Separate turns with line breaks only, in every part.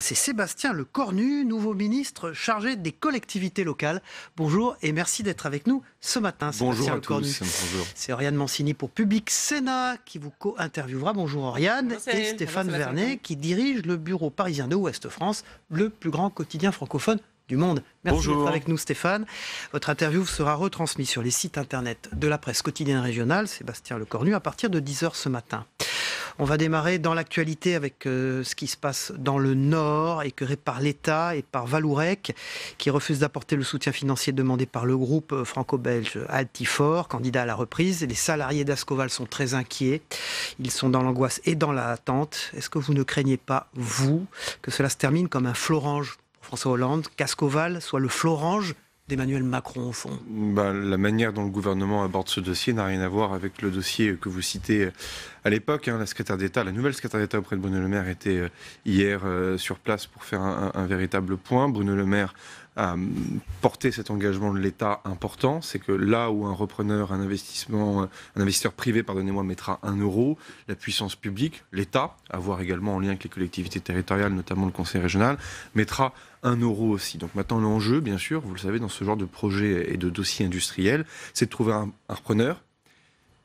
c'est Sébastien Lecornu, nouveau ministre chargé des collectivités locales. Bonjour et merci d'être avec nous ce matin,
Bonjour
Sébastien
à
Lecornu.
tous. Bonjour.
C'est Oriane Mancini pour Public Sénat qui vous co-interviewera. Bonjour Oriane.
Bonjour,
et Stéphane Vernet qui dirige le bureau parisien de Ouest France, le plus grand quotidien francophone du monde. Merci d'être avec nous Stéphane. Votre interview sera retransmise sur les sites internet de la presse quotidienne régionale, Sébastien Lecornu, à partir de 10h ce matin. On va démarrer dans l'actualité avec ce qui se passe dans le Nord, écœuré par l'État et par Vallourec, qui refuse d'apporter le soutien financier demandé par le groupe franco-belge Altifort, candidat à la reprise. Les salariés d'Ascoval sont très inquiets. Ils sont dans l'angoisse et dans l'attente. Est-ce que vous ne craignez pas, vous, que cela se termine comme un Florange pour François Hollande, qu'Ascoval soit le Florange d'Emmanuel Macron, au fond?
La manière dont le gouvernement aborde ce dossier n'a rien à voir avec le dossier que vous citez à l'époque. La secrétaire d'État, la nouvelle secrétaire d'État auprès de Bruno Le Maire était hier sur place pour faire un véritable point. Bruno Le Maire a porté cet engagement de l'État important. C'est que là où un repreneur, un investisseur privé, mettra 1 euro, la puissance publique, l'État, à voir également en lien avec les collectivités territoriales, notamment le conseil régional, mettra 1 euro aussi. Donc maintenant, l'enjeu, bien sûr, vous le savez, dans ce genre de projet et de dossier industriel, c'est de trouver un repreneur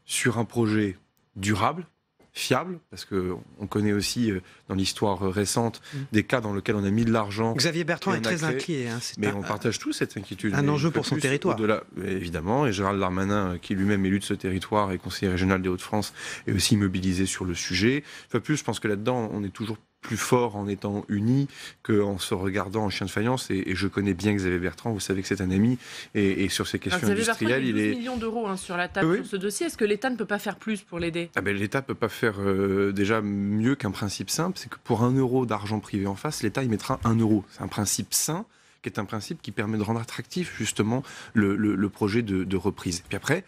sur un projet durable, fiable, parce qu'on connaît aussi dans l'histoire récente des cas dans lesquels on a mis de l'argent.
Xavier Bertrand est très inquiet.
Mais on partage tous cette inquiétude.
Un enjeu pour son territoire.
Au-delà, évidemment, et Gérald Darmanin, qui lui-même élu de ce territoire et conseiller régional des Hauts-de-France, est aussi mobilisé sur le sujet. Enfin, plus, je pense que là-dedans, on est toujours plus fort en étant unis qu'en se regardant en chien de faïence. Et je connais bien Xavier Bertrand, vous savez que c'est un ami, et sur ces questions industrielles,
il est 12 millions d'euros sur la table sur ce dossier. Est-ce que l'État ne peut pas faire plus pour l'aider?
L'État ne peut pas faire déjà mieux qu'un principe simple, c'est que pour 1 euro d'argent privé en face, l'État y mettra 1 euro. C'est un principe sain, qui est un principe qui permet de rendre attractif justement le projet de reprise. Puis après,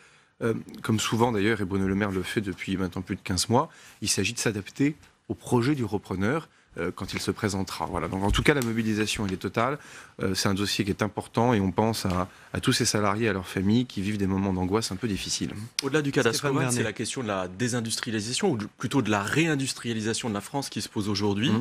comme souvent d'ailleurs, et Bruno Le Maire le fait depuis maintenant plus de 15 mois, il s'agit de s'adapter au projet du repreneur quand il se présentera. Voilà. Donc en tout cas, la mobilisation elle est totale. C'est un dossier qui est important et on pense à tous ces salariés, à leurs familles qui vivent des moments d'angoisse un peu difficiles.
Au-delà du cas d'Ascoval, c'est la question de la désindustrialisation ou plutôt de la réindustrialisation de la France qui se pose aujourd'hui.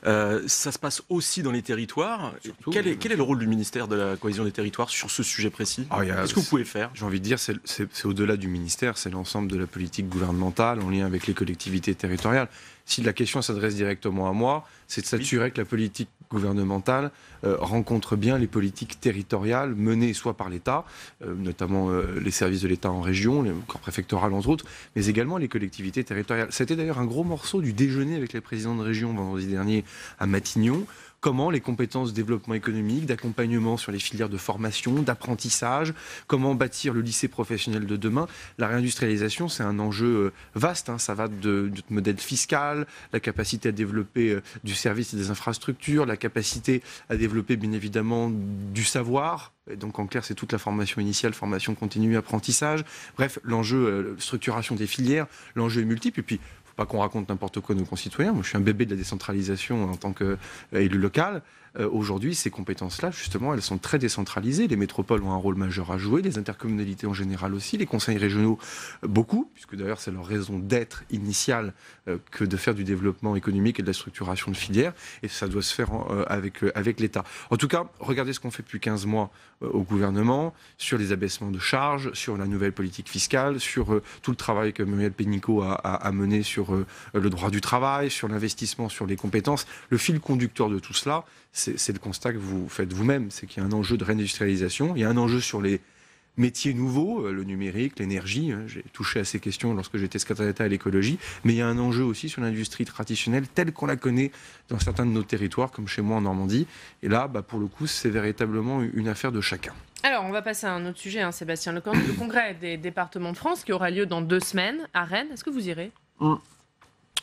Ça se passe aussi dans les territoires. Quel est le rôle du ministère de la cohésion des territoires sur ce sujet précis? Qu'est-ce que vous pouvez faire?
J'ai envie de dire, c'est au-delà du ministère, c'est l'ensemble de la politique gouvernementale en lien avec les collectivités territoriales. Si la question s'adresse directement à moi, c'est de s'assurer que la politique gouvernementale rencontre bien les politiques territoriales menées soit par l'État, notamment les services de l'État en région, les corps préfectorales entre autres, mais également les collectivités territoriales. C'était d'ailleurs un gros morceau du déjeuner avec les présidents de région vendredi dernier à Matignon. Comment les compétences de développement économique, d'accompagnement sur les filières de formation, d'apprentissage, comment bâtir le lycée professionnel de demain. La réindustrialisation, c'est un enjeu vaste. Ça va de modèle fiscal, la capacité à développer du service et des infrastructures, la capacité à développer bien évidemment du savoir. Et donc en clair, c'est toute la formation initiale, formation continue, apprentissage. Bref, l'enjeu, structuration des filières, l'enjeu est multiple. Et puis, pas qu'on raconte n'importe quoi à nos concitoyens. Moi, je suis un bébé de la décentralisation en tant qu'élu local. Aujourd'hui, ces compétences-là, justement, elles sont très décentralisées. Les métropoles ont un rôle majeur à jouer, les intercommunalités en général aussi, les conseils régionaux beaucoup, puisque d'ailleurs c'est leur raison d'être initiale que de faire du développement économique et de la structuration de filières, et ça doit se faire avec l'État. En tout cas, regardez ce qu'on fait depuis 15 mois au gouvernement, sur les abaissements de charges, sur la nouvelle politique fiscale, sur tout le travail que Muriel Pénicaud a mené sur le droit du travail, sur l'investissement, sur les compétences. Le fil conducteur de tout cela, c'est le constat que vous faites vous-même, c'est qu'il y a un enjeu de réindustrialisation, il y a un enjeu sur les métiers nouveaux, le numérique, l'énergie, j'ai touché à ces questions lorsque j'étais secrétaire d'État à l'écologie, mais il y a un enjeu aussi sur l'industrie traditionnelle telle qu'on la connaît dans certains de nos territoires, comme chez moi en Normandie, et là, pour le coup, c'est véritablement une affaire de chacun.
Alors, on va passer à un autre sujet, Sébastien Lecornu, le congrès des départements de France qui aura lieu dans 2 semaines à Rennes. Est-ce que vous irez?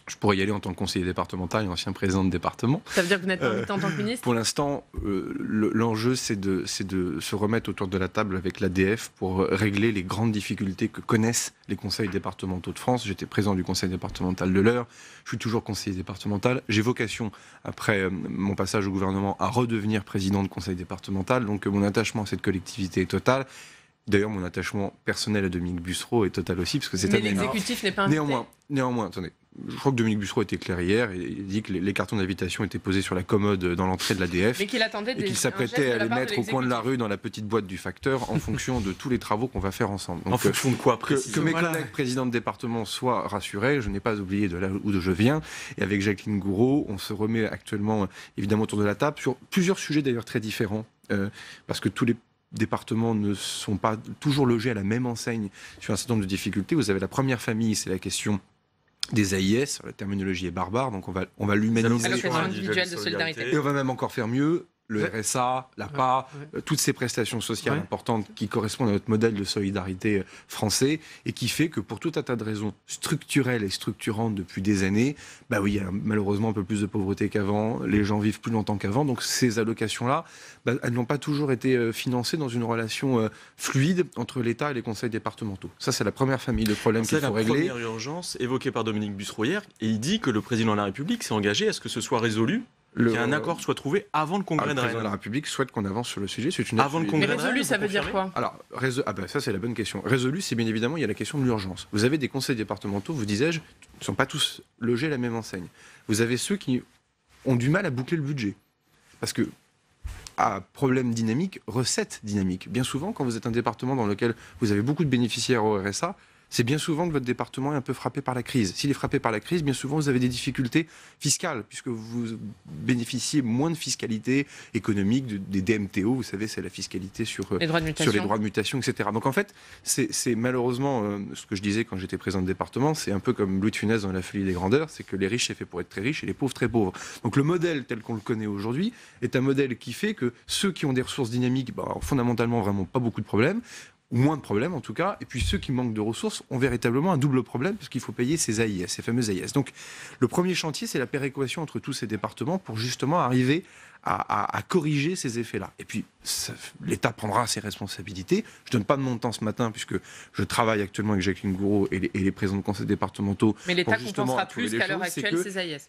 Je pourrais y aller en tant que conseiller départemental et ancien président de département.
Ça veut dire que vous n'êtes pas invité en tant que ministre?
Pour l'instant, l'enjeu, c'est de se remettre autour de la table avec l'ADF pour régler les grandes difficultés que connaissent les conseils départementaux de France. J'étais président du conseil départemental de l'Eure, je suis toujours conseiller départemental. J'ai vocation, après mon passage au gouvernement, à redevenir président de conseil départemental. Donc mon attachement à cette collectivité est total. D'ailleurs, mon attachement personnel à Dominique Bussereau est total aussi, parce que c'est un ami.
Mais l'exécutif n'est pas invité.
Néanmoins, attendez. je crois que Dominique Bussereau était clair hier, et il dit que les cartons d'invitation étaient posés sur la commode dans l'entrée de l'ADF.
Mais qu'il attendait
et qu'il s'apprêtait à les mettre au coin de la rue dans la petite boîte du facteur en fonction de tous les travaux qu'on va faire ensemble.
Donc, en fonction de quoi
que mes collègues présidents de département soient rassurés, je n'ai pas oublié de là où je viens. Et avec Jacqueline Gouraud, on se remet actuellement évidemment autour de la table sur plusieurs sujets d'ailleurs très différents, parce que tous les départements ne sont pas toujours logés à la même enseigne sur un certain nombre de difficultés. Vous avez la première famille, c'est la question des AIS, la terminologie est barbare, donc on va l'humaniser.
Allocation individuelle de solidarité.
Et on va même encore faire mieux. Le RSA, l'APA, toutes ces prestations sociales importantes qui correspondent à notre modèle de solidarité français et qui fait que pour tout un tas de raisons structurelles et structurantes depuis des années, bah oui, il y a malheureusement un peu plus de pauvreté qu'avant, les gens vivent plus longtemps qu'avant, donc ces allocations-là, bah, elles n'ont pas toujours été financées dans une relation fluide entre l'État et les conseils départementaux. Ça, c'est la première famille de problèmes qu'il faut régler.
C'est la première urgence évoquée par Dominique Bussereau hier, et il dit que le président de la République s'est engagé à ce que ce soit résolu. Qu'un accord soit trouvé avant le congrès de Rennes.
Le président de la République souhaite qu'on avance sur le sujet. C'est une
avant le congrès
de Rennes. Résolu, ça veut dire quoi?
Alors, ça c'est la bonne question. Résolu, c'est bien évidemment, il y a la question de l'urgence. Vous avez des conseils départementaux, vous disais-je, ne sont pas tous logés à la même enseigne. Vous avez ceux qui ont du mal à boucler le budget. Parce que, problème dynamique, recette dynamique. Bien souvent, quand vous êtes un département dans lequel vous avez beaucoup de bénéficiaires au RSA, c'est bien souvent que votre département est un peu frappé par la crise. S'il est frappé par la crise, bien souvent, vous avez des difficultés fiscales, puisque vous bénéficiez moins de fiscalité économique, des DMTO, vous savez, c'est la fiscalité sur les droits de mutation, etc. Donc en fait, c'est malheureusement, ce que je disais quand j'étais président de département, c'est un peu comme Louis de Funès dans La Folie des Grandeurs, c'est que les riches, c'est fait pour être très riches, et les pauvres, très pauvres. Donc le modèle tel qu'on le connaît aujourd'hui est un modèle qui fait que ceux qui ont des ressources dynamiques, ont fondamentalement vraiment pas beaucoup de problèmes, ou moins de problèmes en tout cas, et puis ceux qui manquent de ressources ont véritablement un double problème, parce qu'il faut payer ces AIS, ces fameuses AIS. Donc le premier chantier, c'est la péréquation entre tous ces départements pour justement arriver à corriger ces effets-là. Et puis l'État prendra ses responsabilités. Je ne donne pas de montant ce matin, puisque je travaille actuellement avec Jacqueline Gouraud et les présidents de conseils départementaux.
Mais l'État compensera plus qu'à l'heure actuelle ces AIS.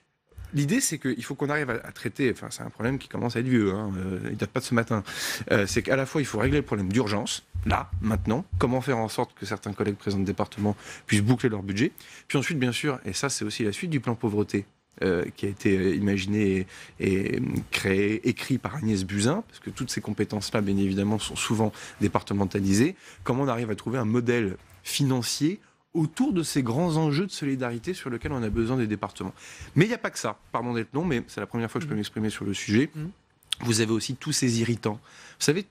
L'idée, c'est qu'il faut qu'on arrive à traiter, enfin c'est un problème qui commence à être vieux, il ne date pas de ce matin, c'est qu'à la fois il faut régler le problème d'urgence, là, maintenant, comment faire en sorte que certains collègues présidents de département puissent boucler leur budget, puis ensuite bien sûr, et ça c'est aussi la suite du plan pauvreté, qui a été imaginé et créé, écrit par Agnès Buzyn, parce que toutes ces compétences-là, bien évidemment, sont souvent départementalisées, comment on arrive à trouver un modèle financier autour de ces grands enjeux de solidarité sur lesquels on a besoin des départements. Mais il n'y a pas que ça, pardon d'être long, mais c'est la première fois que je peux m'exprimer sur le sujet. Vous avez aussi tous ces irritants. Vous savez,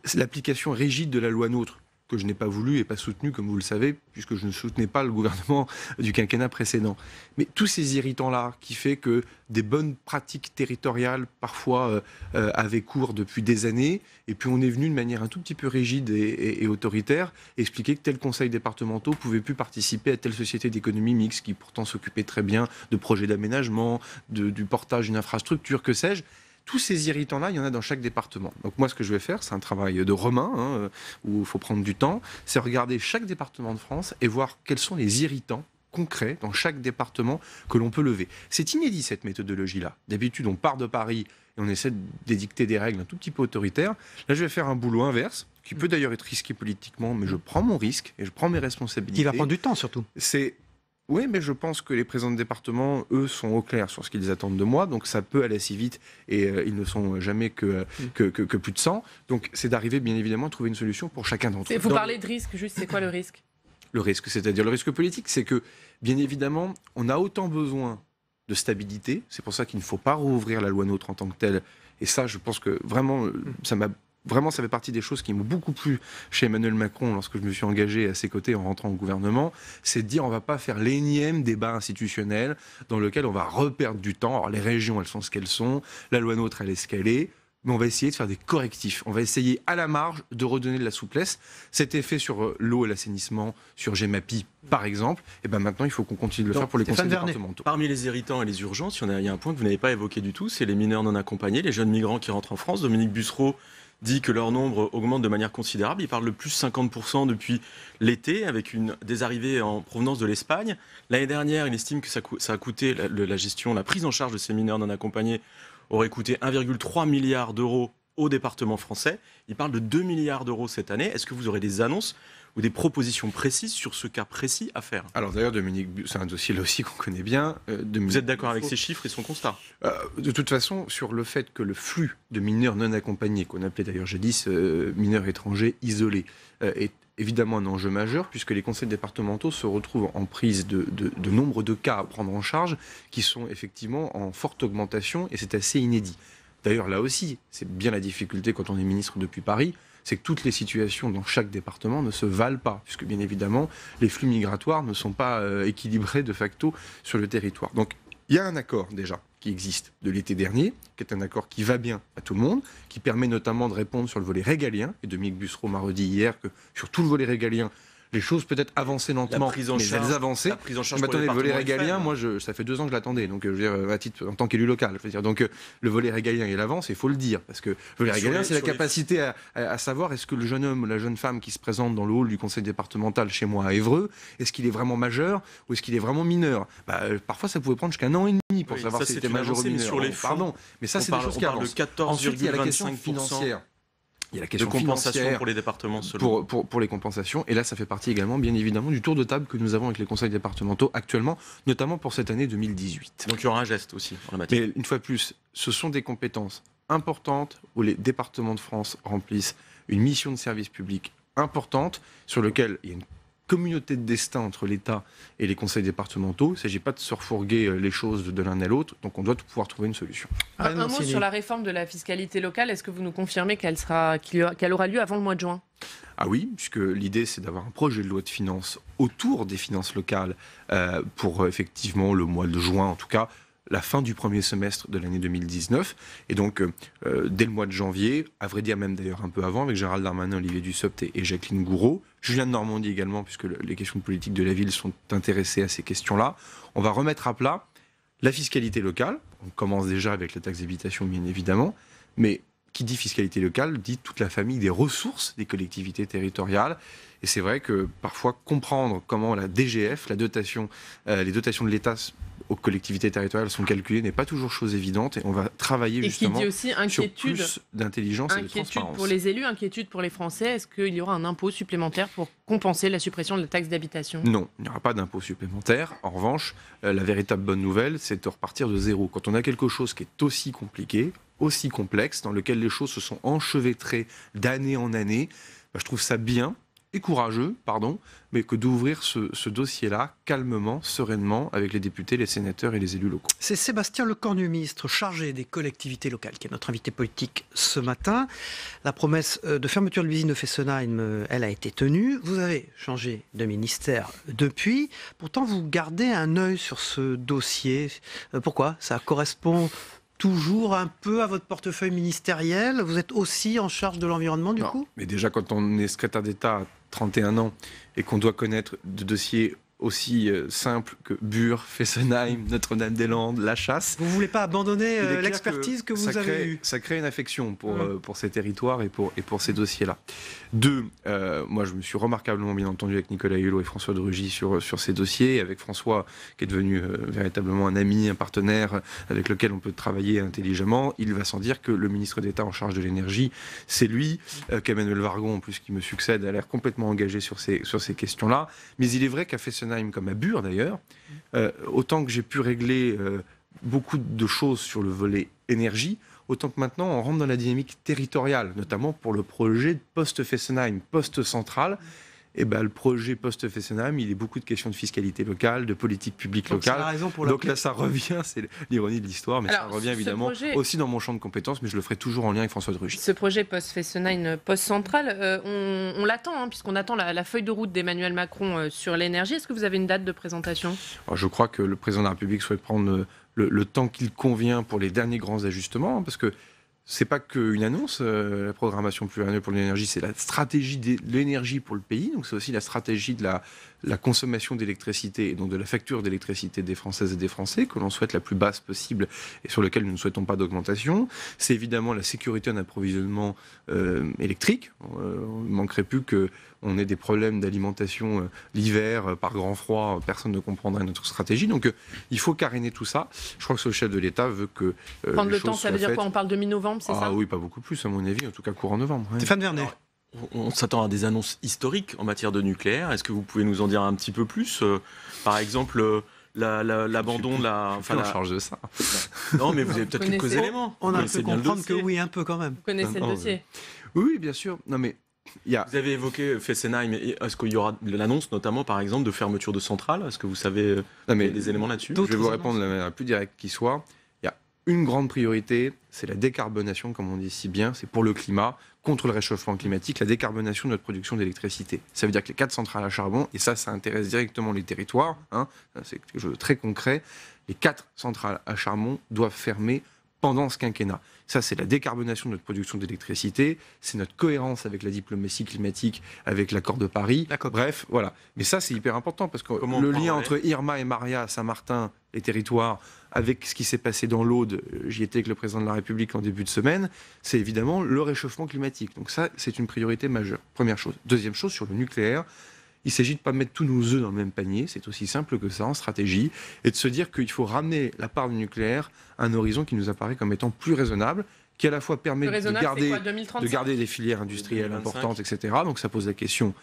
c'est l'application rigide de la loi NOTRe, que je n'ai pas voulu et pas soutenu, comme vous le savez, puisque je ne soutenais pas le gouvernement du quinquennat précédent. Mais tous ces irritants-là, qui fait que des bonnes pratiques territoriales, parfois, avaient cours depuis des années, et puis on est venu de manière un tout petit peu rigide et autoritaire, expliquer que tel conseil départemental pouvait plus participer à telle société d'économie mixte, qui pourtant s'occupait très bien de projets d'aménagement, du portage d'une infrastructure, que sais-je. Tous ces irritants-là, il y en a dans chaque département. Donc moi, ce que je vais faire, c'est un travail de Romain, où il faut prendre du temps, c'est regarder chaque département de France et voir quels sont les irritants concrets dans chaque département que l'on peut lever. C'est inédit, cette méthodologie-là. D'habitude, on part de Paris et on essaie d'édicter des règles un tout petit peu autoritaires. Là, je vais faire un boulot inverse, qui peut d'ailleurs être risqué politiquement, mais je prends mon risque et je prends mes responsabilités.
Qui va prendre du temps, surtout.
Oui, mais je pense que les présidents de département, eux, sont au clair sur ce qu'ils attendent de moi, donc ça peut aller assez vite, et ils ne sont jamais que plus de 100. Donc c'est d'arriver, bien évidemment, à trouver une solution pour chacun d'entre eux.
Vous parlez de risque, juste, c'est quoi le risque?
Le risque, c'est-à-dire le risque politique, c'est que, bien évidemment, on a autant besoin de stabilité, c'est pour ça qu'il ne faut pas rouvrir la loi NOTRe en tant que telle, et ça, je pense que vraiment, ça fait partie des choses qui m'ont beaucoup plu chez Emmanuel Macron lorsque je me suis engagé à ses côtés en rentrant au gouvernement, c'est de dire on ne va pas faire l'énième débat institutionnel dans lequel on va reperdre du temps. Alors les régions, elles sont ce qu'elles sont, la loi NOTRe, elle est ce qu'elle est, mais on va essayer de faire des correctifs. On va essayer à la marge de redonner de la souplesse. C'était fait sur l'eau et l'assainissement, sur GEMAPI par exemple, et bien maintenant il faut qu'on continue de le faire pour les conseils départementaux.
Parmi les irritants et les urgences, il y a un point que vous n'avez pas évoqué du tout, c'est les mineurs non accompagnés, les jeunes migrants qui rentrent en France. Dominique Bussereau dit que leur nombre augmente de manière considérable. Il parle de plus 50% depuis l'été, avec des arrivées en provenance de l'Espagne. L'année dernière, il estime que ça a coûté, la prise en charge de ces mineurs non accompagnés aurait coûté 1,3 milliard d'euros aux départements français. Il parle de 2 milliards d'euros cette année. Est-ce que vous aurez des annonces ou des propositions précises sur ce cas précis à faire?
Alors d'ailleurs, Dominique, c'est un dossier là aussi qu'on connaît bien.
Vous êtes d'accord avec ces chiffres et son constat?
De toute façon, sur le fait que le flux de mineurs non accompagnés, qu'on appelait d'ailleurs jadis mineurs étrangers isolés, est évidemment un enjeu majeur, puisque les conseils départementaux se retrouvent en prise de nombre de cas à prendre en charge qui sont effectivement en forte augmentation, et c'est assez inédit. D'ailleurs, là aussi, c'est bien la difficulté quand on est ministre depuis Paris, c'est que toutes les situations dans chaque département ne se valent pas, puisque bien évidemment, les flux migratoires ne sont pas équilibrés de facto sur le territoire. Donc, il y a un accord déjà qui existe de l'été dernier, qui est un accord qui va bien à tout le monde, qui permet notamment de répondre sur le volet régalien, et Dominique Bussereau m'a redit hier que sur tout le volet régalien, les choses peut-être avançaient lentement, mais elles avançaient. Attendez, le volet régalien, moi, ça fait 2 ans que je l'attendais, donc je veux dire, à titre, en tant qu'élu local, je veux dire, donc le volet régalien, il avance, il faut le dire, parce que le volet régalien, c'est la capacité à savoir est-ce que le jeune homme ou la jeune femme qui se présente dans le hall du conseil départemental chez moi à Évreux, est-ce qu'il est vraiment majeur ou est-ce qu'il est vraiment mineur? Parfois, ça pouvait prendre jusqu'à 1 an et demi pour savoir si c'était majeur ou mineur.
Sur les fonds,
pardon, mais ça, c'est des choses qui avancent. Ensuite, il y a la question financière. Il y a la question
de compensation pour les départements
pour les compensations. Et là, ça fait partie également, bien évidemment, du tour de table que nous avons avec les conseils départementaux actuellement, notamment pour cette année 2018.
Donc il y aura un geste aussi en la matière.
Mais une fois de plus, ce sont des compétences importantes où les départements de France remplissent une mission de service public importante sur laquelle il y a une communauté de destin entre l'État et les conseils départementaux. Il ne s'agit pas de se refourguer les choses de l'un à l'autre, donc on doit pouvoir trouver une solution.
Un mot sur la réforme de la fiscalité locale. Est-ce que vous nous confirmez qu'elle aura lieu avant le mois de juin?
Ah oui, puisque l'idée c'est d'avoir un projet de loi de finances autour des finances locales pour effectivement le mois de juin en tout cas, la fin du premier semestre de l'année 2019. Et donc, dès le mois de janvier, à vrai dire même d'ailleurs un peu avant, avec Gérald Darmanin, Olivier Dussopt et Jacqueline Gouraud, Julien de Normandie également, puisque les questions de politique de la ville sont intéressées à ces questions-là, on va remettre à plat la fiscalité locale. On commence déjà avec la taxe d'habitation, bien évidemment, mais qui dit fiscalité locale dit toute la famille des ressources des collectivités territoriales. Et c'est vrai que parfois comprendre comment la DGF, les dotations de l'État aux collectivités territoriales sont calculées n'est pas toujours chose évidente, et on va travailler justement sur plus d'intelligence et de transparence.
Inquiétude pour les élus, inquiétude pour les Français. Est-ce qu'il y aura un impôt supplémentaire pour compenser la suppression de la taxe d'habitation?
Non, il n'y aura pas d'impôt supplémentaire. En revanche, la véritable bonne nouvelle, c'est de repartir de zéro. Quand on a quelque chose qui est aussi compliqué, aussi complexe, dans lequel les choses se sont enchevêtrées d'année en année, je trouve ça bien et courageux, mais que d'ouvrir ce dossier-là calmement, sereinement, avec les députés, les sénateurs et les élus locaux.
C'est Sébastien Lecornu, ministre chargé des collectivités locales, qui est notre invité politique ce matin. La promesse de fermeture de l'usine de Fessenheim, elle a été tenue. Vous avez changé de ministère depuis. Pourtant, vous gardez un œil sur ce dossier. Pourquoi? Ça correspond toujours un peu à votre portefeuille ministériel? Vous êtes aussi en charge de l'environnement, du coup?
Mais déjà, quand on est secrétaire d'État à 31 ans et qu'on doit connaître de dossiers aussi simples que Bure, Fessenheim, Notre-Dame-des-Landes, la chasse...
Vous ne voulez pas abandonner l'expertise que vous avez eue?
Ça crée une affection pour ces territoires et pour ces dossiers-là. 2, moi je me suis remarquablement bien entendu avec Nicolas Hulot et François de Rugy sur ces dossiers, avec François qui est devenu véritablement un ami, un partenaire avec lequel on peut travailler intelligemment. Il va sans dire que le ministre d'État en charge de l'énergie, c'est lui, qu'Emmanuel Vargon en plus qui me succède, a l'air complètement engagé sur ces questions-là. Mais il est vrai qu'à Fessenheim, comme à Bure d'ailleurs, autant que j'ai pu régler beaucoup de choses sur le volet énergie, autant que maintenant on rentre dans la dynamique territoriale, notamment pour le projet post-Fessenheim, post-centrale. Et le projet post-Fessenheim, il est beaucoup de questions de fiscalité locale, de politique publique locale. Donc là, ça revient, c'est l'ironie de l'histoire, mais ça revient évidemment aussi dans mon champ de compétences, mais je le ferai toujours en lien avec François de Rugy.
Ce projet post-Fessenheim, post-centrale, on l'attend, puisqu'on attend la feuille de route d'Emmanuel Macron sur l'énergie. Est-ce que vous avez une date de présentation?
Je crois que le président de la République souhaite prendre le temps qu'il convient pour les derniers grands ajustements, parce que c'est pas qu'une annonce, la programmation pluriannuelle pour l'énergie, c'est la stratégie de l'énergie pour le pays, donc c'est aussi la stratégie de la consommation d'électricité, et donc de la facture d'électricité des Françaises et des Français, que l'on souhaite la plus basse possible et sur lequel nous ne souhaitons pas d'augmentation. C'est évidemment la sécurité en approvisionnement électrique. On ne manquerait plus que on ait des problèmes d'alimentation l'hiver, par grand froid, personne ne comprendrait notre stratégie. Donc il faut caréner tout ça. Je crois que le chef de l'État veut que
prendre le temps, ça veut dire quoi? On parle de mi-novembre, c'est ça?
Ah oui, pas beaucoup plus à mon avis, en tout cas courant novembre. Ouais.
Stéphane Vernet.
On s'attend à des annonces historiques en matière de nucléaire. Est-ce que vous pouvez nous en dire un petit peu plus? Par exemple, l'abandon de la...
Enfin, en charge de ça.
Non, mais vous avez peut-être quelques éléments.
On a pu comprendre que oui, un peu quand même.
Vous connaissez le dossier?
Oui, bien sûr. Non, mais...
Vous avez évoqué Fessenheim. Est-ce qu'il y aura l'annonce, notamment, par exemple, de fermeture de centrales? Est-ce que vous savez des éléments là-dessus?
Je vais vous répondre de la manière la plus directe qui soit. Il y a une grande priorité, c'est la décarbonation, comme on dit si bien, c'est pour le climat, contre le réchauffement climatique, la décarbonation de notre production d'électricité. Ça veut dire que les 4 centrales à charbon, et ça intéresse directement les territoires, c'est quelque chose de très concret, les 4 centrales à charbon doivent fermer pendant ce quinquennat. Ça, c'est la décarbonation de notre production d'électricité, c'est notre cohérence avec la diplomatie climatique, avec l'accord de Paris. Bref, voilà. Mais ça, c'est hyper important parce que le lien entre Irma et Maria à Saint-Martin, les territoires, avec ce qui s'est passé dans l'Aude, j'y étais avec le président de la République en début de semaine, c'est évidemment le réchauffement climatique. Donc ça, c'est une priorité majeure. Première chose. Deuxième chose, sur le nucléaire, il s'agit de ne pas mettre tous nos œufs dans le même panier, c'est aussi simple que ça en stratégie, et de se dire qu'il faut ramener la part du nucléaire à un horizon qui nous apparaît comme étant plus raisonnable, qui à la fois permet de garder des filières industrielles 2025. Importantes, etc. Donc ça pose la question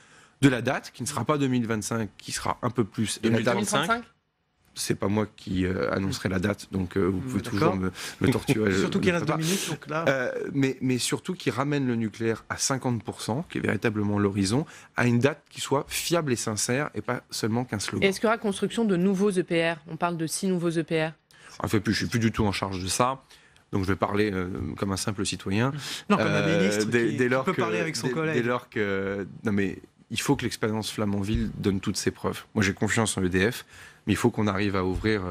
de la date, qui ne sera pas 2025, qui sera un peu plus...
2035 ?
C'est pas moi qui annoncerai la date, donc vous pouvez toujours me torturer.
Surtout qu'il reste 2 minutes, donc là...
mais surtout qui ramène le nucléaire à 50%, qui est véritablement l'horizon, à une date qui soit fiable et sincère, et pas seulement qu'un slogan.
Est-ce qu'il y aura construction de nouveaux EPR? On parle de 6 nouveaux EPR.
En fait, je suis plus du tout en charge de ça. Donc je vais parler comme un simple citoyen.
Non, comme un ministre qui peut
que,
parler avec son collègue.
Dès lors que... Non mais il faut que l'expérience Flamanville donne toutes ses preuves. Moi j'ai confiance en EDF, mais il faut qu'on arrive à ouvrir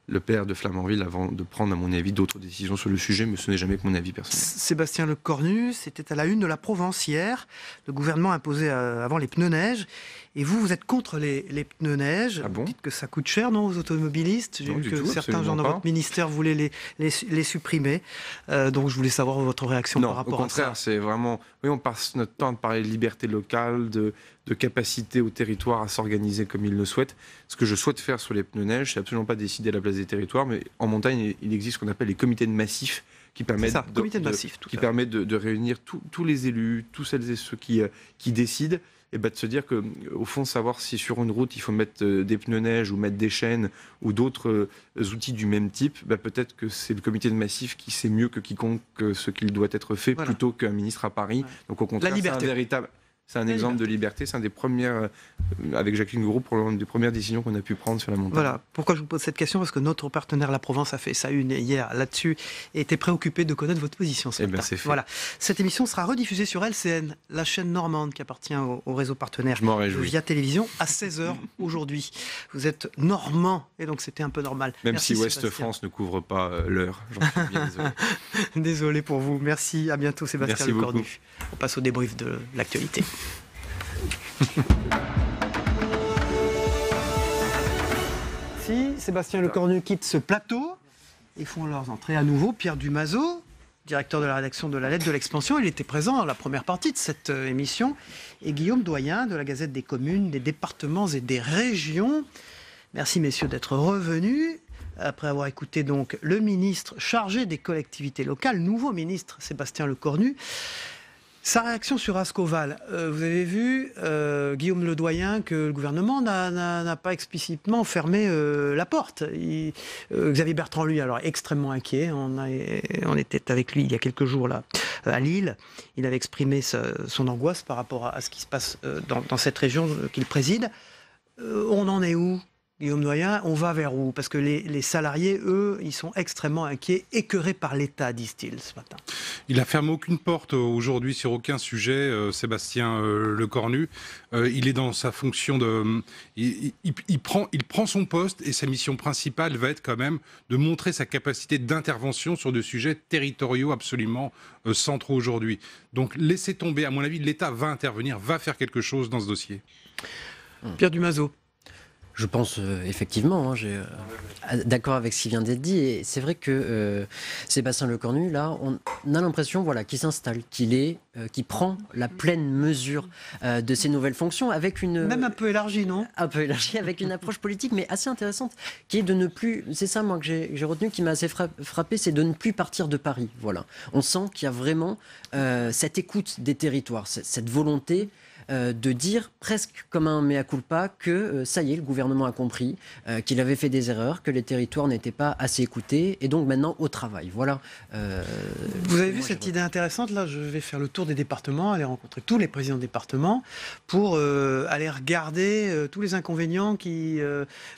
le PR de Flamanville avant de prendre, à mon avis, d'autres décisions sur le sujet, mais ce n'est jamais que mon avis personnel.
Sébastien Lecornu, c'était à la une de la Provence hier. Le gouvernement imposait avant les pneus neige. Et vous êtes contre les pneus neige.
Ah bon?
Vous dites que ça coûte cher, non, aux automobilistes? J'ai vu que certains gens dans votre ministère voulaient les supprimer. Donc je voulais savoir votre réaction par rapport à ça.
Au contraire, c'est vraiment... Oui, on passe notre temps à parler de liberté locale, de capacité au territoire à s'organiser comme il le souhaite. Ce que je souhaite faire sur les pneus neige, c'est absolument pas décider à la place des territoires, mais en montagne, il existe ce qu'on appelle les comités de massif qui permettent de réunir tous les élus, tous celles et ceux qui décident, et de se dire qu'au fond, savoir si sur une route, il faut mettre des pneus neige ou mettre des chaînes ou d'autres outils du même type, peut-être que c'est le comité de massif qui sait mieux que quiconque ce qu'il doit être fait, plutôt qu'un ministre à Paris. Donc au contraire, c'est un véritable... C'est un exemple de liberté, c'est un des premières, avec Jacqueline Gouraud, pour l'une des premières décisions qu'on a pu prendre sur la montagne.
Voilà, pourquoi je vous pose cette question? Parce que notre partenaire La Provence a fait sa une hier là-dessus et était préoccupé de connaître votre position ce matin.
C'est fait.
Voilà. Cette émission sera rediffusée sur LCN, la chaîne normande qui appartient au réseau partenaire Via Télévision, à 16h aujourd'hui. Vous êtes normand et donc c'était un peu normal.
Même
Merci,
si Ouest France ne couvre pas l'heure, j'en suis bien désolé.
Désolé pour vous. Merci, à bientôt Sébastien Lecornu. On passe au débrief de l'actualité. Si Sébastien Lecornu quitte ce plateau, ils font leurs entrées à nouveau. Pierre Dumazot, directeur de la rédaction de la Lettre de l'Expansion, il était présent dans la première partie de cette émission, et Guillaume Doyen de la Gazette des communes, des départements et des régions. Merci messieurs d'être revenus. Après avoir écouté donc le ministre chargé des collectivités locales, nouveau ministre Sébastien Lecornu. Sa réaction sur Ascoval, vous avez vu, Guillaume Ledoyen, que le gouvernement n'a pas explicitement fermé la porte. Xavier Bertrand, lui, alors extrêmement inquiet. On était avec lui il y a quelques jours là, à Lille. Il avait exprimé son angoisse par rapport à ce qui se passe dans cette région qu'il préside. On en est où, Guillaume Doyen? On va vers où? Parce que les salariés, eux, ils sont extrêmement inquiets, écœurés par l'État, disent-ils, ce matin.
Il n'a fermé aucune porte aujourd'hui sur aucun sujet, Sébastien Lecornu. Il est dans sa fonction de... Il prend son poste et sa mission principale va être quand même de montrer sa capacité d'intervention sur des sujets territoriaux absolument centraux aujourd'hui. Donc laissez tomber, à mon avis, l'État va intervenir, va faire quelque chose dans ce dossier.
Pierre Dumazot.
Je pense effectivement, d'accord avec ce qui vient d'être dit. Et c'est vrai que Sébastien Lecornu, là, on a l'impression qu'il s'installe, qu'il prend la pleine mesure de ses nouvelles fonctions avec une...
Même un peu élargie, non ?
Un peu élargie, avec une approche politique, mais assez intéressante, qui est de ne plus... C'est ça, moi, que j'ai retenu, qui m'a assez frappé, c'est de ne plus partir de Paris. Voilà. On sent qu'il y a vraiment cette écoute des territoires, cette volonté... de dire presque comme un mea culpa que ça y est, le gouvernement a compris qu'il avait fait des erreurs, que les territoires n'étaient pas assez écoutés, et donc maintenant au travail. Voilà.
Vous avez vu cette idée intéressante, là, je vais faire le tour des départements, aller rencontrer tous les présidents de départements pour aller regarder tous les inconvénients qui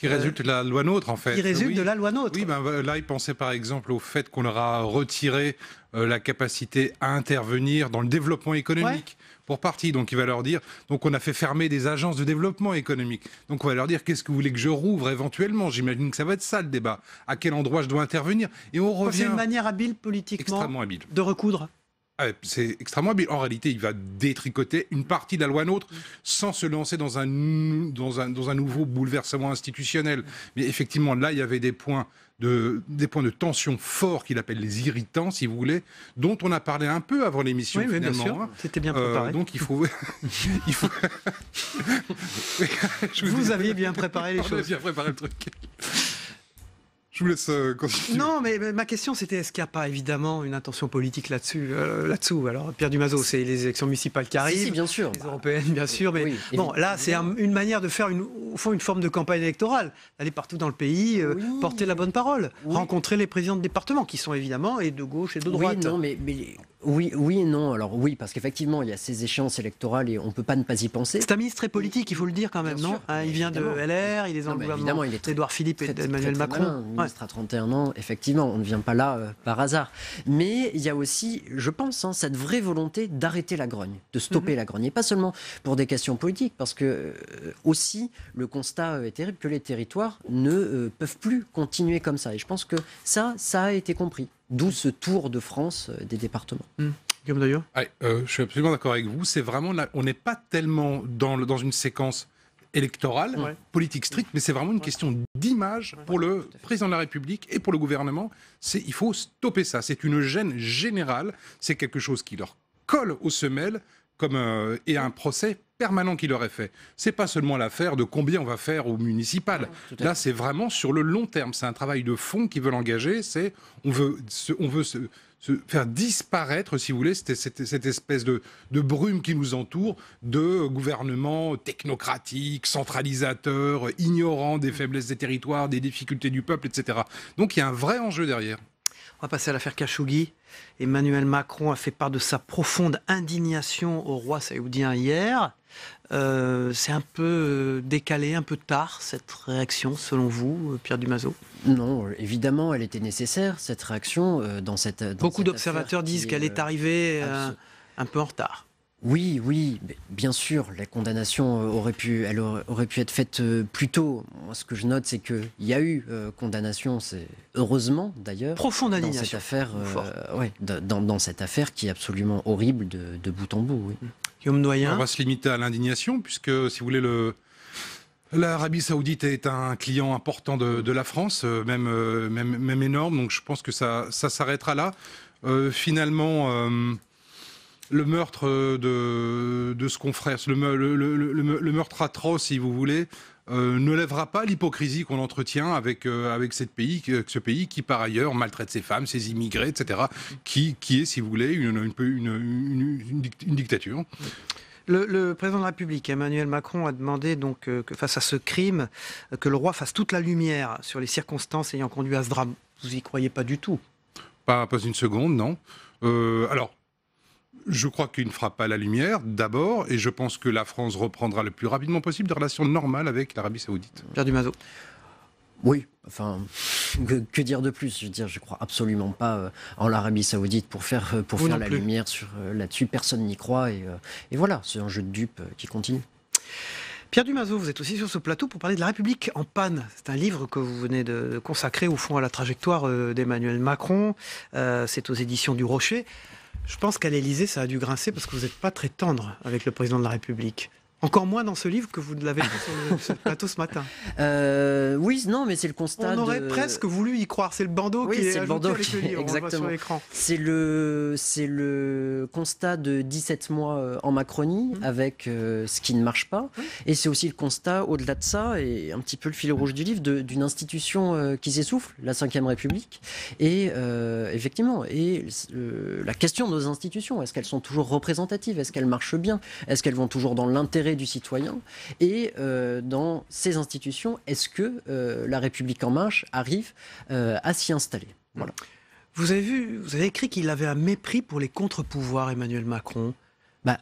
résultent de la loi NOTRe, en fait.
Qui résultent de la loi NOTRe.
Oui, là, il pensait par exemple au fait qu'on leur a retiré la capacité à intervenir dans le développement économique. Ouais. Pour partie, donc il va leur dire, donc on a fait fermer des agences de développement économique, donc on va leur dire qu'est-ce que vous voulez que je rouvre éventuellement, j'imagine que ça va être ça le débat, à quel endroit je dois intervenir, et on revient...
C'est une manière habile politiquement
extrêmement habile
de recoudre.
C'est extrêmement habile. En réalité, il va détricoter une partie de la loi NOTRe sans se lancer dans un nouveau bouleversement institutionnel. Mais effectivement, là, il y avait des points de tension forts qu'il appelle les irritants, si vous voulez, dont on a parlé un peu avant l'émission.
Oui,
finalement.
Bien sûr. C'était bien préparé.
Donc il faut...
Vous aviez bien préparé les choses.
On a bien préparé le truc. Je vous laisse continuer.
Non, mais ma question, c'était est-ce qu'il n'y a pas évidemment une intention politique là-dessous Alors, Pierre Dumazot, c'est les élections municipales qui arrivent.
Si, bien sûr.
Les européennes, bien sûr. Mais oui, bon, là, c'est une manière de faire, au fond, une forme de campagne électorale. Aller partout dans le pays, porter la bonne parole, rencontrer les présidents de département, qui sont évidemment et de gauche et de droite.
Oui, non, mais oui et non. Alors oui, parce qu'effectivement, il y a ces échéances électorales et on ne peut pas ne pas y penser.
C'est un ministre très politique, il faut le dire quand même, non Il vient de LR, il est dans le gouvernement d'Édouard Philippe et d'Emmanuel Macron.
Ministre à 31 ans, effectivement, on ne vient pas là par hasard. Mais il y a aussi, je pense, cette vraie volonté d'arrêter la grogne, de stopper la grogne. Et pas seulement pour des questions politiques, parce que aussi, le constat est terrible que les territoires ne peuvent plus continuer comme ça. Et je pense que ça a été compris. D'où ce tour de France des départements.
Guillaume Daillot ?
Je suis absolument d'accord avec vous. C'est vraiment là, on n'est pas tellement dans une séquence électorale, politique stricte, mais c'est vraiment une question d'image pour le président de la République et pour le gouvernement. Il faut stopper ça. C'est une gêne générale. C'est quelque chose qui leur colle aux semelles et un procès permanent qui leur est fait. C'est pas seulement l'affaire de combien on va faire au municipal. Là, c'est vraiment sur le long terme. C'est un travail de fond qu'ils veulent engager. On veut se faire disparaître, si vous voulez, cette espèce de brume qui nous entoure, de gouvernement technocratique, centralisateur, ignorant des faiblesses des territoires, des difficultés du peuple, etc. Donc il y a un vrai enjeu derrière.
On va passer à l'affaire Khashoggi. Emmanuel Macron a fait part de sa profonde indignation au roi saoudien hier. C'est un peu décalé, un peu tard, cette réaction, selon vous, Pierre Dumazot ?
Non, évidemment, elle était nécessaire, cette réaction, dans cette
Beaucoup d'observateurs disent qu'elle est arrivée un peu en retard.
Oui, bien sûr, la condamnation aurait pu être faite plus tôt. Moi, ce que je note, c'est qu'il y a eu condamnation, c'est heureusement d'ailleurs.
Profonde indignation.
Dans cette affaire qui est absolument horrible de bout en bout. Oui.
Guillaume Doyen.
On va se limiter à l'indignation, puisque, si vous voulez, l'Arabie Saoudite est un client important de la France, même énorme. Donc, je pense que ça s'arrêtera là. Finalement. Le meurtre de ce confrère, le meurtre atroce, si vous voulez, ne lèvera pas l'hypocrisie qu'on entretient avec ce pays qui, par ailleurs, maltraite ses femmes, ses immigrés, etc., qui est, si vous voulez, une dictature.
Le président de la République, Emmanuel Macron, a demandé donc que face à ce crime, que le roi fasse toute la lumière sur les circonstances ayant conduit à ce drame. Vous n'y croyez pas du tout ?
Pas une seconde, non. Alors, je crois qu'il ne fera pas la lumière, d'abord, et je pense que la France reprendra le plus rapidement possible des relations normales avec l'Arabie Saoudite.
Pierre Dumazot.
Oui, enfin, que dire de plus ? Je veux dire, je crois absolument pas en l'Arabie Saoudite pour faire la lumière là-dessus. Personne n'y croit, et voilà, c'est un jeu de dupes qui continue.
Pierre Dumazot, vous êtes aussi sur ce plateau pour parler de La République en panne. C'est un livre que vous venez de consacrer au fond à la trajectoire d'Emmanuel Macron. C'est aux éditions du Rocher. Je pense qu'à l'Élysée, ça a dû grincer parce que vous n'êtes pas très tendre avec le président de la République. Encore moins dans ce livre que vous l'avez fait sur le plateau ce matin.
Oui, non, mais c'est le constat.
On aurait presque voulu y croire. C'est le bandeau qui est ajouté avec le livre.
Exactement.
On le voit sur l'écran.
C'est le constat de 17 mois en Macronie avec ce qui ne marche pas. Et c'est aussi le constat, au-delà de ça, et un petit peu le fil rouge du livre, d'une institution qui s'essouffle, la Ve République. Et effectivement, la question de nos institutions, est-ce qu'elles sont toujours représentatives? Est-ce qu'elles marchent bien? Est-ce qu'elles vont toujours dans l'intérêt du citoyen? Et dans ces institutions, est-ce que la République en marche arrive à s'y installer? Voilà.
Vous avez écrit qu'il avait un mépris pour les contre-pouvoirs, Emmanuel Macron.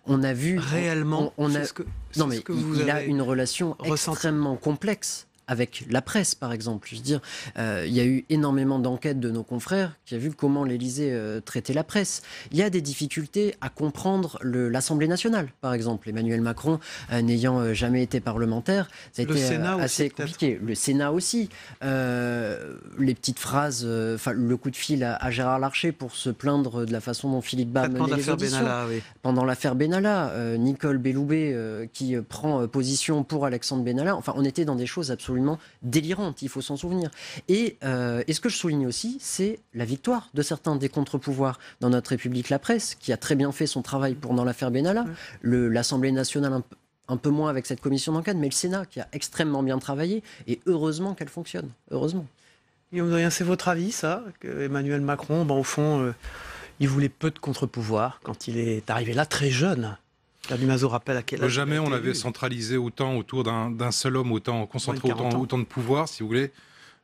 On a vu
réellement.
Il a une relation extrêmement complexe avec la presse, par exemple. Je veux dire, il y a eu énormément d'enquêtes de nos confrères qui ont vu comment l'Élysée traitait la presse. Il y a des difficultés à comprendre l'Assemblée nationale, par exemple. Emmanuel Macron, n'ayant jamais été parlementaire, ça a été assez compliqué. Le Sénat aussi. Les petites phrases, le coup de fil à Gérard Larcher pour se plaindre de la façon dont Philippe Bas menait les auditions.
Benalla, oui.
Pendant l'affaire Benalla, Nicole Belloubet qui prend position pour Alexandre Benalla. Enfin, on était dans des choses absolument délirante, il faut s'en souvenir. Et ce que je souligne aussi, c'est la victoire de certains des contre-pouvoirs dans notre République, la presse, qui a très bien fait son travail pendant l'affaire Benalla, l'Assemblée nationale un peu moins avec cette commission d'enquête, mais le Sénat qui a extrêmement bien travaillé, et heureusement qu'elle fonctionne, heureusement.
Guillaume Doyen, c'est votre avis, ça, que Emmanuel Macron, au fond, il voulait peu de contre-pouvoirs quand il est arrivé là, très jeune. Pierre Dumazo rappelle à quel âge
jamais on avait centralisé autant autour d'un seul homme, concentré autant de pouvoir, si vous voulez.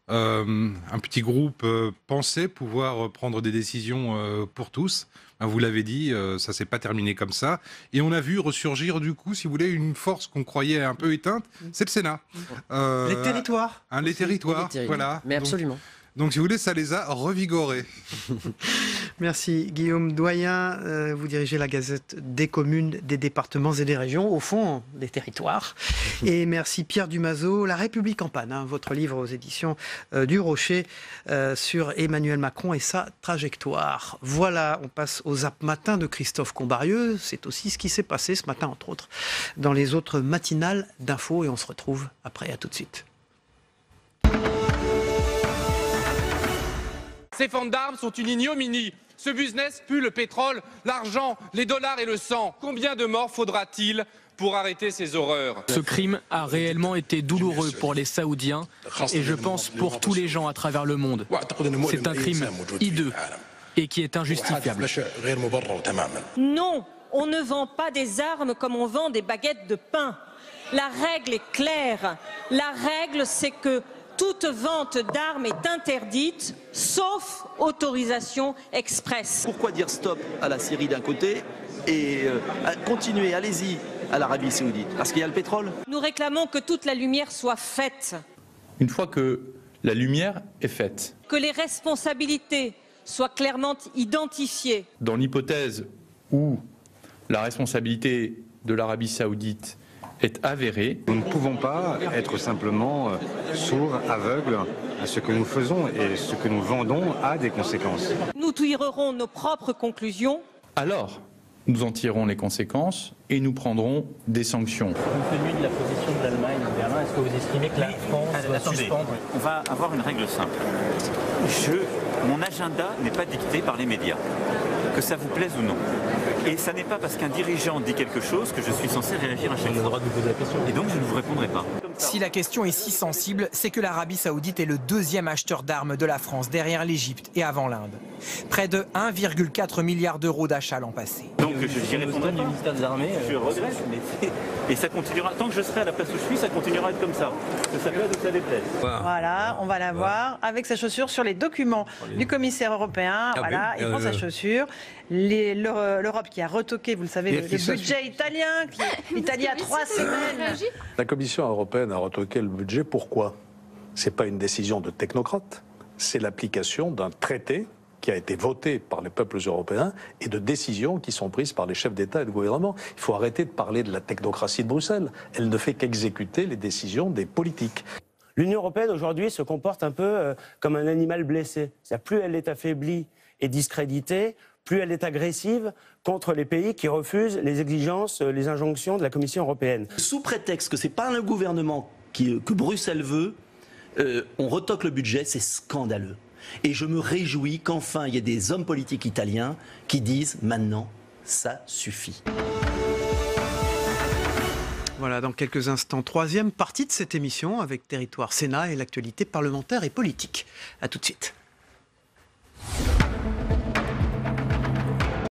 Un petit groupe pensait pouvoir prendre des décisions pour tous. Vous l'avez dit, ça s'est pas terminé comme ça. Et on a vu ressurgir du coup, si vous voulez, une force qu'on croyait un peu éteinte, c'est le Sénat.
Les territoires.
Les territoires, voilà.
Mais absolument.
Donc, si vous voulez, ça les a revigorés.
Merci Guillaume Doyen. Vous dirigez la Gazette des communes, des départements et des régions, au fond, des territoires. Et merci Pierre Dumazo. La République en panne, votre livre aux éditions du Rocher sur Emmanuel Macron et sa trajectoire. Voilà, on passe au Zap Matin de Christophe Combarieux. C'est aussi ce qui s'est passé ce matin, entre autres, dans les autres matinales d'infos. Et on se retrouve après, à tout de suite.
Ces ventes d'armes sont une ignominie. Ce business pue le pétrole, l'argent, les dollars et le sang. Combien de morts faudra-t-il pour arrêter ces horreurs?
Ce crime a réellement été douloureux pour les Saoudiens et je pense pour tous les gens à travers le monde. C'est un crime hideux et qui est injustifiable.
Non, on ne vend pas des armes comme on vend des baguettes de pain. La règle est claire. La règle, c'est que toute vente d'armes est interdite, sauf autorisation express.
Pourquoi dire stop à la Syrie d'un côté et continuer, allez-y, à l'Arabie Saoudite? Parce qu'il y a le pétrole.
Nous réclamons que toute la lumière soit faite.
Une fois que la lumière est faite.
Que les responsabilités soient clairement identifiées.
Dans l'hypothèse où la responsabilité de l'Arabie Saoudite est avérée.
Nous ne pouvons pas être simplement sourds, aveugles à ce que nous faisons, et ce que nous vendons a des conséquences.
Nous tirerons nos propres conclusions.
Alors, nous en tirerons les conséquences et nous prendrons des sanctions.
Compte tenu de la position de l'Allemagne en Berlin, est-ce que vous estimez que la France doit suspendre?
On va avoir une règle simple. Mon agenda n'est pas dicté par les médias, que ça vous plaise ou non. Et ça n'est pas parce qu'un dirigeant dit quelque chose que je suis censé réagir à chaque fois.
Vous avez le droit de vous poser la question.
Et donc je ne vous répondrai pas.
Si la question est si sensible, c'est que l'Arabie Saoudite est le deuxième acheteur d'armes de la France, derrière l'Égypte et avant l'Inde. Près de 1,4 milliard d'euros d'achats l'an passé.
Donc j'y répondrai pas.
Du ministère des Armées,
je regrette, mais et ça continuera. Tant que je serai à la place où je suis, ça continuera à être comme ça. Que ça plaise ou que ça déplaise.
Voilà, on va la voir avec sa chaussure sur les documents du commissaire européen. Voilà, il prend sa chaussure. L'Europe qui a retoqué, vous le savez, le budget italien. L'Italie a 3 semaines.
La Commission européenne a retoqué le budget. Pourquoi? Ce n'est pas une décision de technocrate, c'est l'application d'un traité qui a été voté par les peuples européens et de décisions qui sont prises par les chefs d'État et de gouvernement. Il faut arrêter de parler de la technocratie de Bruxelles. Elle ne fait qu'exécuter les décisions des politiques.
L'Union européenne aujourd'hui se comporte un peu comme un animal blessé. Plus elle est affaiblie et discréditée, plus elle est agressive contre les pays qui refusent les exigences, les injonctions de la Commission européenne.
Sous prétexte que c'est pas le gouvernement que Bruxelles veut, on retoque le budget, c'est scandaleux. Et je me réjouis qu'enfin il y ait des hommes politiques italiens qui disent maintenant, ça suffit.
Voilà, dans quelques instants, troisième partie de cette émission avec Territoire Sénat et l'actualité parlementaire et politique. A tout de suite.